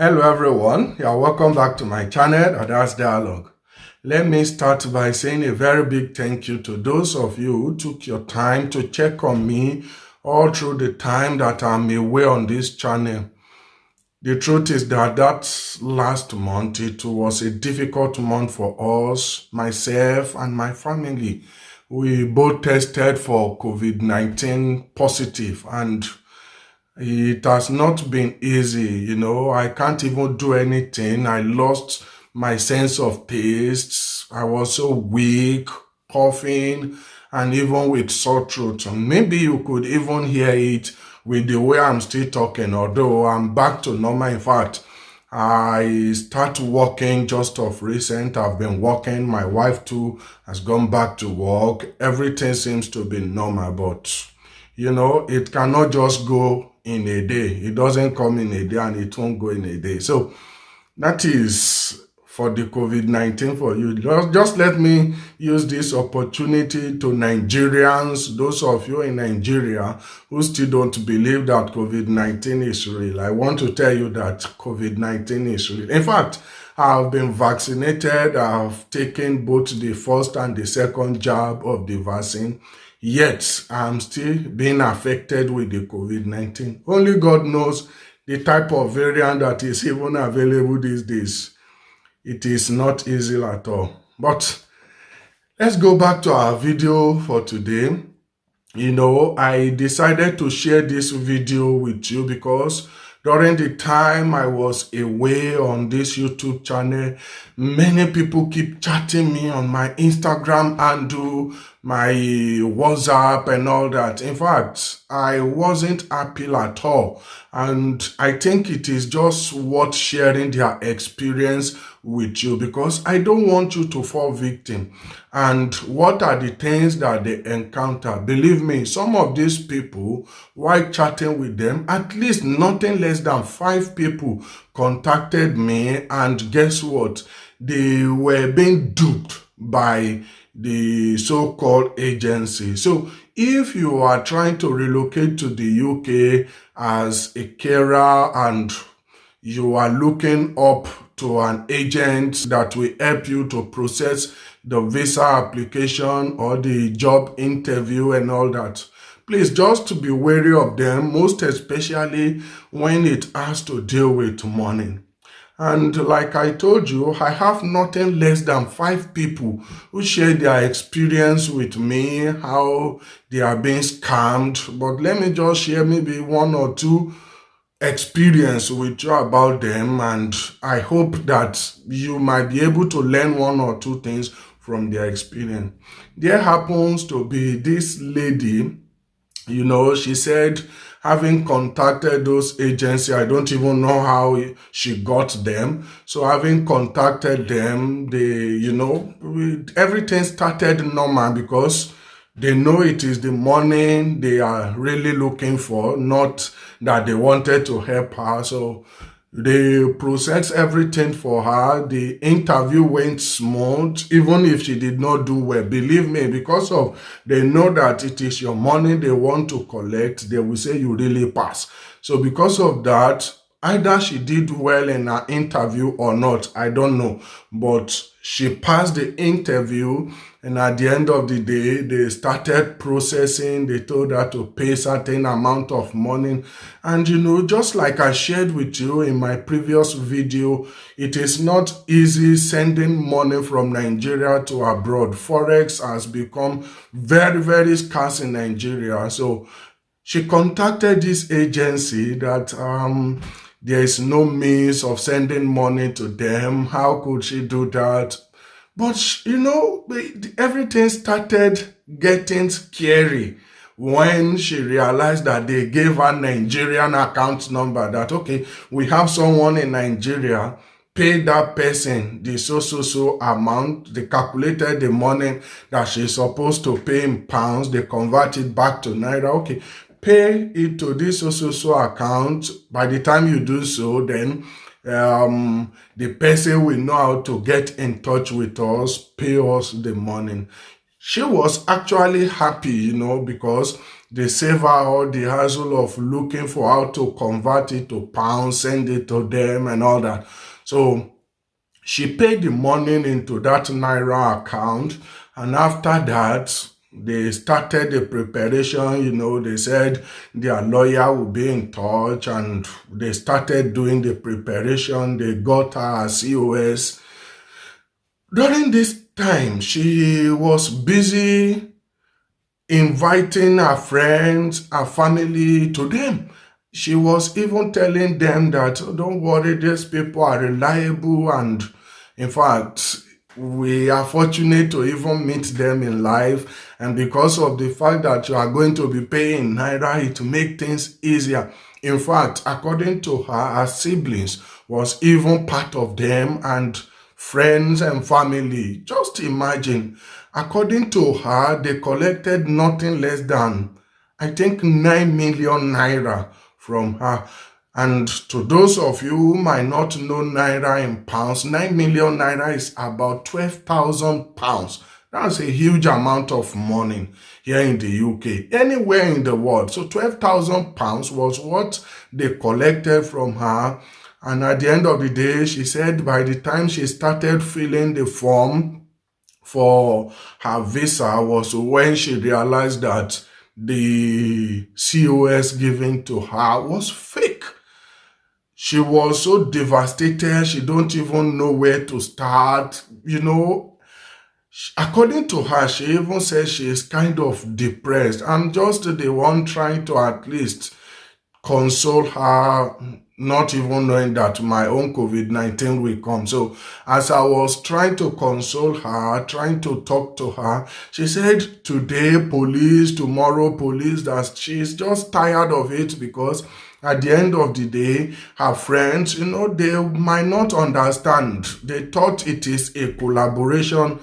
Hello everyone, you are welcome back to my channel, Ada's Dialogue. Let me start by saying a very big thank you to those of you who took your time to check on me all through the time that I'm away on this channel. The truth is that last month, it was a difficult month for us, myself and my family. We both tested for COVID-19 positive, and it has not been easy. I can't even do anything. I lost my sense of taste. I was so weak, coughing, and even with sore throat. And maybe you could even hear it with the way I'm still talking, although I'm back to normal. In fact, I start working just of recent. I've been working. My wife too has gone back to work. Everything seems to be normal, but it cannot just go in a day. It doesn't come in a day and it won't go in a day. So that is for the COVID-19 for you. Just let me use this opportunity to Nigerians, those of you in Nigeria who still don't believe that COVID-19 is real. I want to tell you that COVID-19 is real. In fact, I've been vaccinated. I've taken both the first and the second jab of the vaccine. Yet, I'm still being affected with the COVID-19. Only God knows the type of variant that is even available these days. It is not easy at all. But let's go back to our video for today. I decided to share this video with you because during the time I was away on this YouTube channel, many people keep chatting me on my Instagram handle, my WhatsApp and all that. In fact, I wasn't happy at all. And I think it is just worth sharing their experience with you because I don't want you to fall victim. And what are the things that they encounter? Believe me, some of these people, while chatting with them, at least nothing less than 5 people contacted me, and guess what? They were being duped by the so-called agency. So if you are trying to relocate to the UK as a carer and you are looking up to an agent that will help you to process the visa application or the job interview and all that, please just to be wary of them, most especially when it has to deal with money. And like I told you, I have nothing less than 5 people who share their experience with me, how they are being scammed. But let me just share maybe 1 or 2 experience with you about them, and I hope that you might be able to learn 1 or 2 things from their experience. There happens to be this lady, she said, having contacted those agencies, I don't even know how she got them. So having contacted them, everything started normal because they know it is the money they are really looking for, not that they wanted to help her. So they processed everything for her. The interview went smooth, even if she did not do well. Believe me, because they know that it is your money they want to collect, they will say you really pass. So because of that, either she did well in her interview or not, I don't know. But she passed the interview, and at the end of the day, they started processing. They told her to pay a certain amount of money. And just like I shared with you in my previous video, it is not easy sending money from Nigeria to abroad. Forex has become very, very scarce in Nigeria. So she contacted this agency that there is no means of sending money to them. How could she do that? But, everything started getting scary when she realized that they gave her Nigerian account number, that, okay, we have someone in Nigeria, pay that person the so amount. They calculated the money that she's supposed to pay in pounds. They convert it back to Naira. Okay, pay it to this so account. By the time you do so, then the person will know how to get in touch with us, pay us the money. She was actually happy, because they save her all the hassle of looking for how to convert it to pounds, send it to them and all that. So she paid the money into that Naira account, and after that, they started the preparation. They said their lawyer will be in touch, and they started doing the preparation. They got her a COS. During this time, she was busy inviting her friends, her family to them. She was even telling them that, "Oh, don't worry, these people are reliable, and in fact, we are fortunate to even meet them in life. And because of the fact that you are going to be paying Naira, it will make things easier." In fact, according to her siblings was even part of them, and friends and family. Just imagine, according to her, they collected nothing less than, I think, 9 million Naira from her. And to those of you who might not know Naira in pounds, 9 million Naira is about 12,000 pounds. That's a huge amount of money here in the UK, anywhere in the world. So 12,000 pounds was what they collected from her. And at the end of the day, she said by the time she started filling the form for her visa was when she realized that the COS given to her was fake. She was so devastated, she don't even know where to start. According to her, she even says she is kind of depressed. I'm just the one trying to at least console her, not even knowing that my own COVID-19 will come. So as I was trying to console her, trying to talk to her, she said today police, tomorrow police, that she's just tired of it, because at the end of the day, her friends, they might not understand. They thought it is a collaboration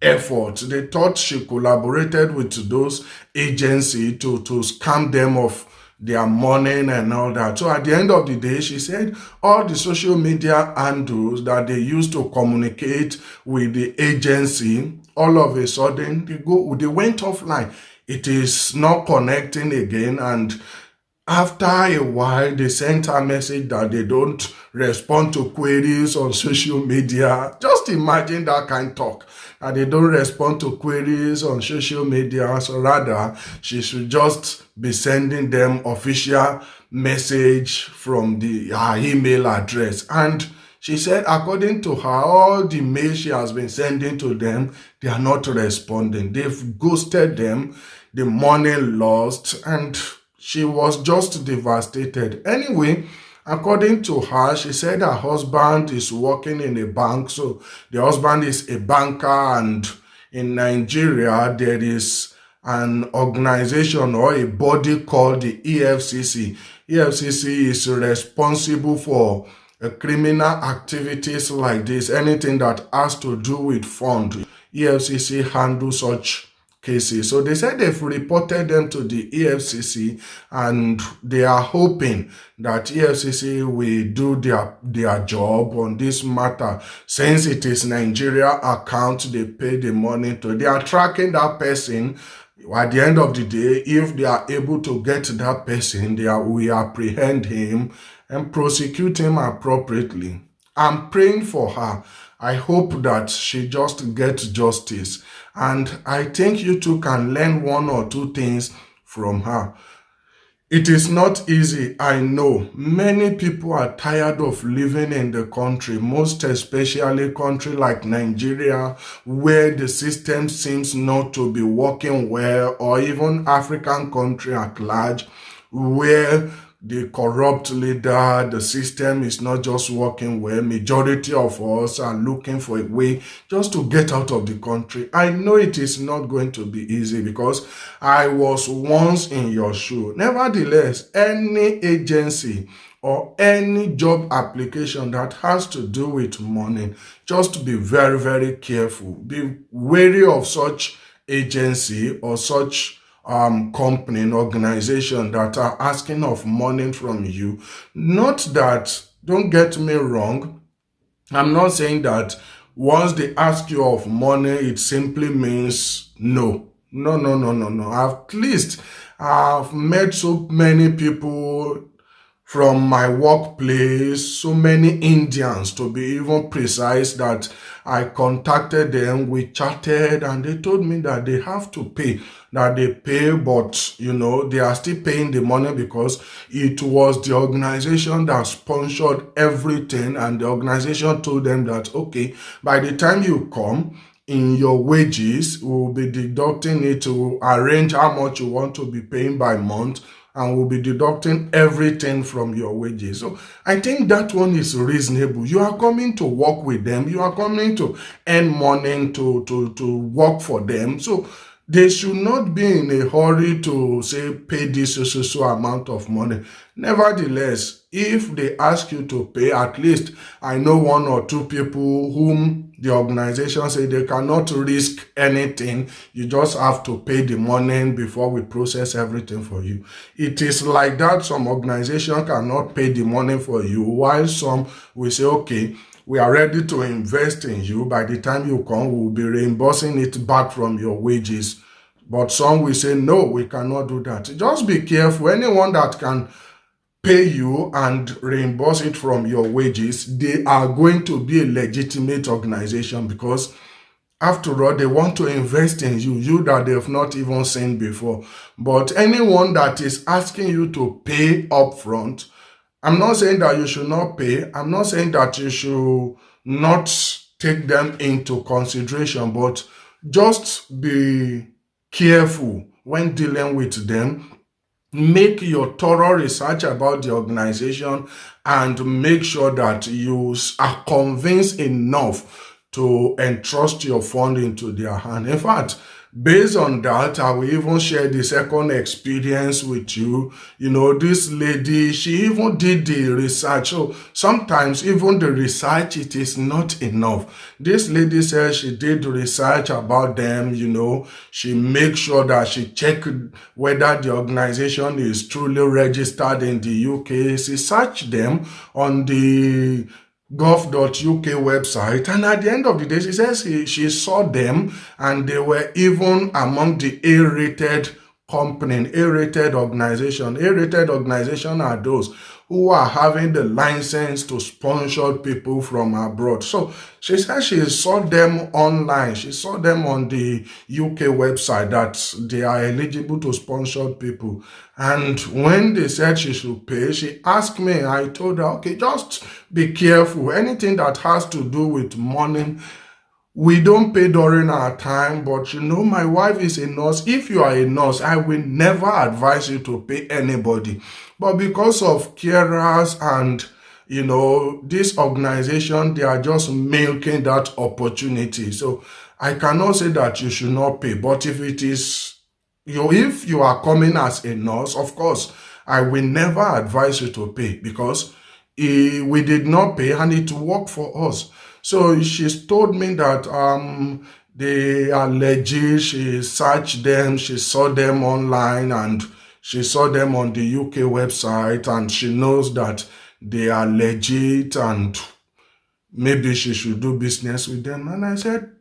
effort. They thought she collaborated with those agencies to scam them of their money and all that. So at the end of the day, she said all the social media handles that they used to communicate with the agency, all of a sudden they went offline. It is not connecting again, and after a while, they sent a message that they don't respond to queries on social media. Just imagine that kind of talk. And they don't respond to queries on social media. So rather, she should just be sending them official message from her email address. And she said, according to her, all the mail she has been sending to them, they are not responding. They've ghosted them, the money lost, and she was just devastated. Anyway, according to her, she said her husband is working in a bank. So the husband is a banker, and in Nigeria, there is an organization or a body called the EFCC. EFCC is responsible for criminal activities like this, anything that has to do with fund. EFCC handles such cases. So they said they've reported them to the EFCC, and they are hoping that EFCC will do their job on this matter. Since it is Nigeria account, they pay the money to. They are tracking that person. At the end of the day, if they are able to get that person, we apprehend him and prosecute him appropriately. I'm praying for her. I hope that she just gets justice. And I think you too can learn one or two things from her. It is not easy, I know. Many people are tired of living in the country, most especially a country like Nigeria, where the system seems not to be working well, or even African country at large, where the corrupt leader, the system is not just working well. Majority of us are looking for a way just to get out of the country. I know it is not going to be easy, because I was once in your shoe. Nevertheless, any agency or any job application that has to do with money, just be very, very careful. Be wary of such agency or such company and organization that are asking of money from you. Not that, don't get me wrong, I'm not saying that once they ask you of money, it simply means no. No, no, no, no, no. At least I've met so many people from my workplace, so many Indians to be even precise, that I contacted them, we chatted, and they told me that they have to pay, that they pay, but they are still paying the money because it was the organization that sponsored everything, and the organization told them that, okay, by the time you come, in your wages, we will be deducting it to arrange how much you want to be paying by month, and we'll be deducting everything from your wages. So I think that one is reasonable. You are coming to work with them. You are coming to earn money to work for them. So they should not be in a hurry to say, pay this so amount of money. Nevertheless, if they ask you to pay, at least I know one or two people whom the organization say they cannot risk anything. You just have to pay the money before we process everything for you. It is like that. Some organization cannot pay the money for you, while some will say, okay, we are ready to invest in you. By the time you come, we will be reimbursing it back from your wages. But some will say, no, we cannot do that. Just be careful. Anyone that can pay you and reimburse it from your wages, they are going to be a legitimate organization, because after all, they want to invest in you that they have not even seen before. But anyone that is asking you to pay upfront, I'm not saying that you should not pay. I'm not saying that you should not take them into consideration, but just be careful when dealing with them. Make your thorough research about the organization and make sure that you are convinced enough to entrust your fund into their hand. In fact, based on that, I will even share the second experience with you. This lady, she even did the research. So sometimes even the research, it is not enough. This lady said she did research about them. She makes sure that she checked whether the organization is truly registered in the UK. She searched them on the gov.uk website, and at the end of the day, she says she saw them, and they were even among the A-rated company, A-rated organization. A-rated organization are those who are having the license to sponsor people from abroad. So she said she saw them online. She saw them on the UK website that they are eligible to sponsor people. And when they said she should pay, she asked me. I told her, okay, just be careful. Anything that has to do with money, we don't pay during our time, but my wife is a nurse. If you are a nurse, I will never advise you to pay anybody. But because of carers and, this organization, they are just milking that opportunity. So I cannot say that you should not pay. But if it is, if you are coming as a nurse, of course, I will never advise you to pay, because we did not pay and it worked for us. So she's told me that they are legit. She searched them, she saw them online, and she saw them on the UK website, and she knows that they are legit and maybe she should do business with them. And I said,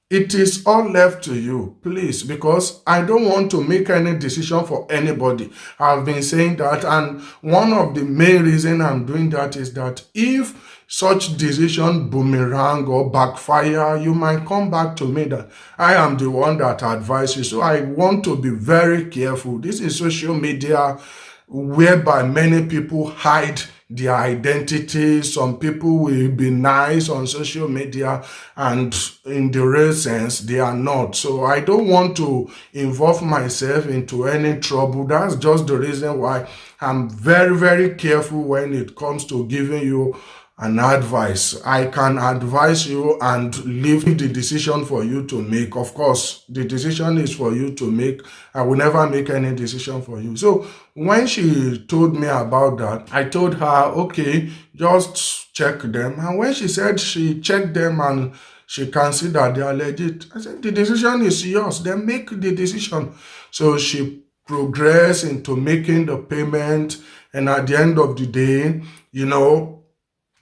it is all left to you, please, because I don't want to make any decision for anybody. I've been saying that, and one of the main reasons I'm doing that is that if such decision boomerang or backfire, you might come back to me that I am the one that advised you. So I want to be very careful. This is social media whereby many people hide their identity. Some people will be nice on social media, and in the real sense, they are not. So I don't want to involve myself into any trouble. That's just the reason why I'm very, very careful when it comes to giving you an advice. I can advise you and leave the decision for you to make. Of course, the decision is for you to make. I will never make any decision for you. So when she told me about that, I told her, okay, just check them. And when she said she checked them and she can see that they are legit, I said, the decision is yours. Then make the decision. So she progressed into making the payment. And at the end of the day,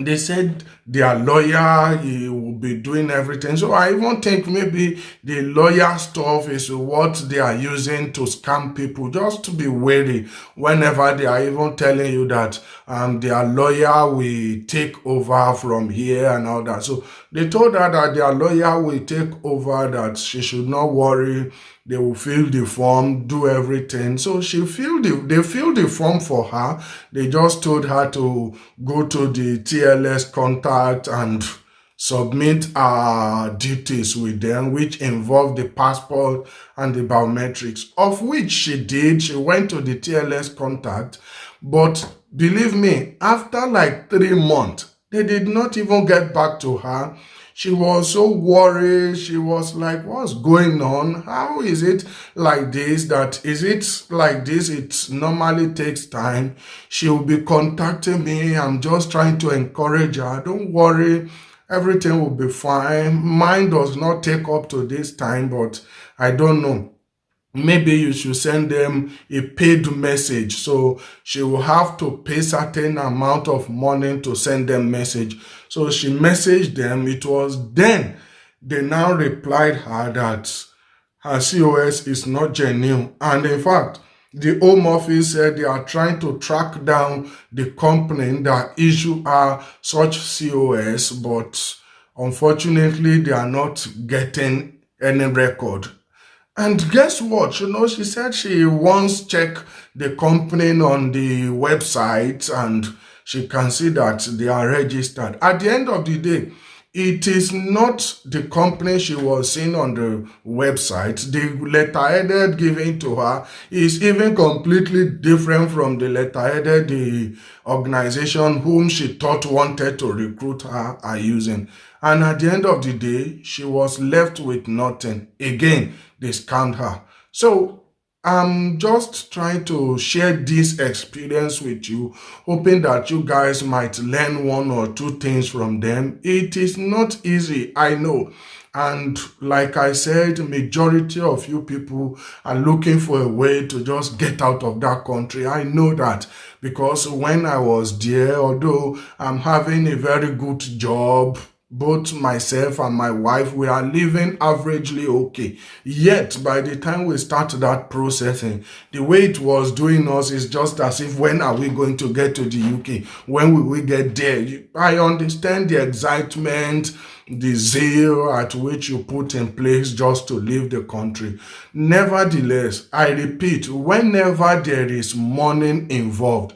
They said their lawyer, he will be doing everything. So I even think maybe the lawyer stuff is what they are using to scam people, just to be wary whenever they are even telling you that their lawyer will take over from here and all that. So they told her that their lawyer will take over, that she should not worry. They will fill the form, do everything. So they filled the form for her. They just told her to go to the TLS contact and submit her duties with them, which involved the passport and the biometrics, of which she did. She went to the TLS contact, but believe me, after like 3 months, they did not even get back to her. She was so worried. She was like, what's going on? How is it like this? It normally takes time. She will be contacting me. I'm just trying to encourage her. Don't worry. Everything will be fine. Mine does not take up to this time, but I don't know. Maybe you should send them a paid message. So she will have to pay certain amount of money to send them message. So she messaged them. It was then they now replied her that her COS is not genuine. And in fact, the Home Office said they are trying to track down the company that issued her such COS, but unfortunately, they are not getting any record. And guess what? She said she once checked the company on the website and she can see that they are registered. At the end of the day, it is not the company she was seeing on the website. The letterhead given to her is even completely different from the letterhead the organization whom she thought wanted to recruit her are using. And at the end of the day, she was left with nothing. Again, they scammed her. So I'm just trying to share this experience with you, hoping that you guys might learn 1 or 2 things from them. It is not easy, I know. And like I said, majority of you people are looking for a way to just get out of that country. I know that because when I was there, although I'm having a very good job, both myself and my wife, we are living averagely okay. Yet, by the time we start that processing, the way it was doing us is just as if, when are we going to get to the UK? When will we get there? I understand the excitement, the zeal at which you put in place just to leave the country. Nevertheless, I repeat, whenever there is money involved,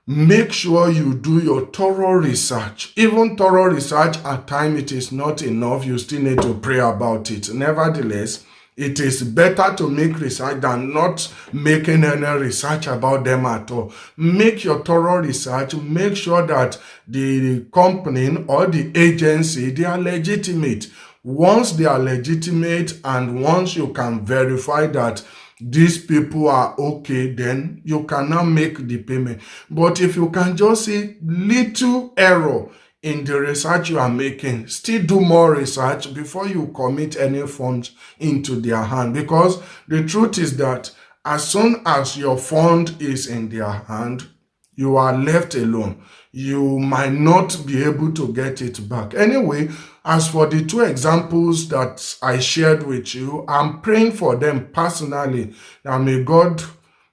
make sure you do your thorough research. Even thorough research, at times it is not enough. You still need to pray about it. Nevertheless, it is better to make research than not making any research about them at all. Make your thorough research. Make sure that the company or the agency, they are legitimate. Once they are legitimate and once you can verify that these people are okay, then you can now make the payment. But if you can just see little error in the research you are making, still do more research before you commit any funds into their hand. Because the truth is that as soon as your fund is in their hand, you are left alone. You might not be able to get it back. Anyway, as for the 2 examples that I shared with you, I'm praying for them personally that may God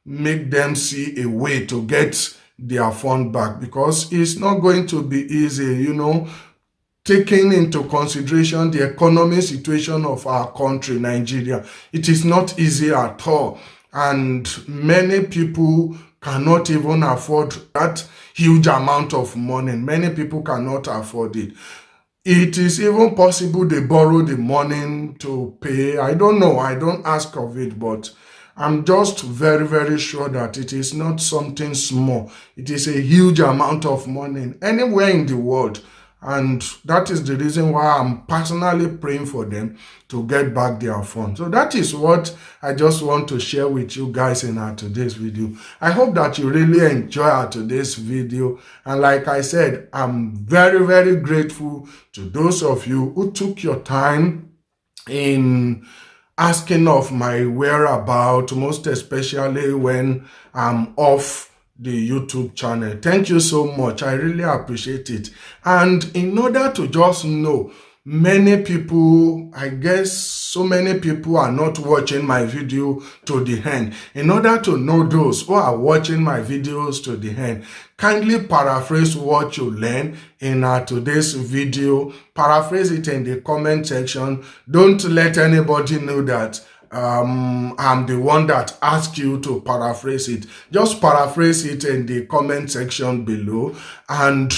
make them see a way to get their fund back, because it's not going to be easy, taking into consideration the economic situation of our country, Nigeria. It is not easy at all. And many people cannot even afford that huge amount of money. Many people cannot afford it. It is even possible they borrow the money to pay. I don't know. I don't ask of it, but I'm just very, very sure that it is not something small. It is a huge amount of money anywhere in the world. And that is the reason why I'm personally praying for them to get back their funds. So that is what I just want to share with you guys in our today's video. I hope that you really enjoy our today's video. And like I said, I'm very, very grateful to those of you who took your time in asking of my whereabouts, most especially when I'm off the YouTube channel. Thank you so much. I really appreciate it. And in order to just know, many people, I guess so many people are not watching my video to the end. In order to know those who are watching my videos to the end, kindly paraphrase what you learn in today's video. Paraphrase it in the comment section. Don't let anybody know that I'm the one that asked you to paraphrase it. Just paraphrase it in the comment section below, and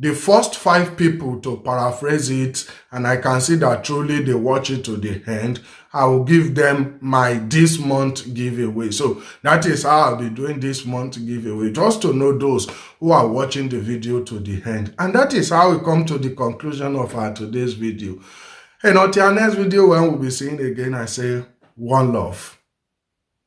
the first 5 people to paraphrase it, and I can see that truly they watch it to the end, I will give them my this month giveaway. So that is how I'll be doing this month giveaway, just to know those who are watching the video to the end. And that is how we come to the conclusion of our today's video. And until our next video, when we'll be seeing again, I say one love.